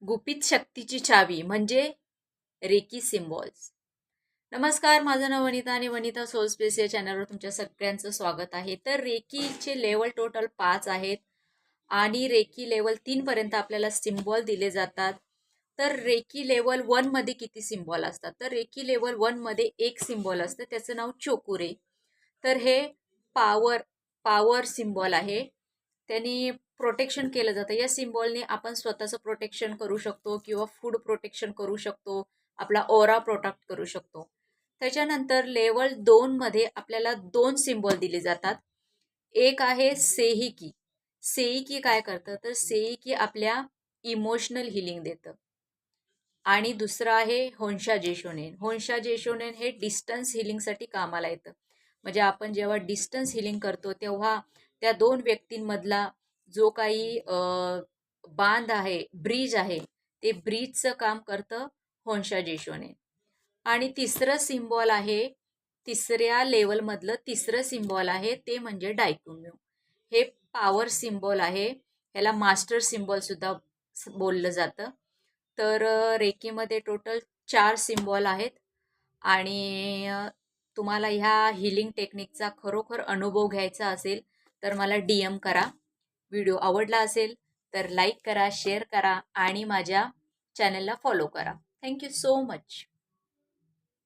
गुपित शक्तीची चावी म्हणजे रेकी सिम्बॉल्स. नमस्कार, माझं नाव वनिता आणि वनिता सोल स्पेस या चॅनलवर तुमच्या सगळ्यांचं स्वागत आहे. तर रेकीचे लेवल टोटल 5 आहेत आणि रेकी लेवल 3 पर्यंत आपल्याला सिम्बॉल दिले जातात. तर रेकी लेवल 1 मध्ये किती सिम्बॉल असतात? तर रेकी लेवल 1 मध्ये एक सिम्बॉल असतं, त्याचं नाव चोकुरे. तर हे पॉवर पॉवर सिम्बॉल आहे. त्यांनी प्रोटेक्शन केलं जातं. या सिम्बॉलने आपण स्वतःचं प्रोटेक्शन करू शकतो किंवा फूड प्रोटेक्शन करू शकतो, आपला ओरा प्रोटेक्ट करू शकतो. त्याच्यानंतर लेवल 2 मध्ये आपल्याला 2 सिम्बॉल दिले जातात. एक आहे सेहिकी. सेहिकी काय करतं? तर सेहिकी आपल्या इमोशनल हिलिंग देतं. आणि दुसरं आहे होन्शा जेशोनेन. होन्शा जेशोनेन हे डिस्टन्स हिलिंगसाठी कामाला येतं. म्हणजे आपण जेव्हा डिस्टन्स हिलिंग करतो तेव्हा त्या दोन व्यक्तींमधला जो काही बांध आहे, ब्रिज आहे, ते ब्रिजचं काम करतं होन्शा जेशोनेन. आणि तिसरं सिम्बॉल आहे, तिसऱ्या लेवलमधलं तिसरं सिम्बॉल आहे ते म्हणजे डायकुन्यो. हे पॉवर सिम्बॉल आहे. ह्याला मास्टर सिम्बॉल सुद्धा बोललं जातं. तर रेकीमध्ये टोटल 4 सिम्बॉल आहेत आणि तुम्हाला ह्या हिलिंग टेक्निकचा खरोखर अनुभव घ्यायचा असेल तर मला DM करा. व्हिडिओ आवडला असेल तर लाईक करा, शेअर करा आणि माझ्या चॅनलला फॉलो करा. Thank you so much.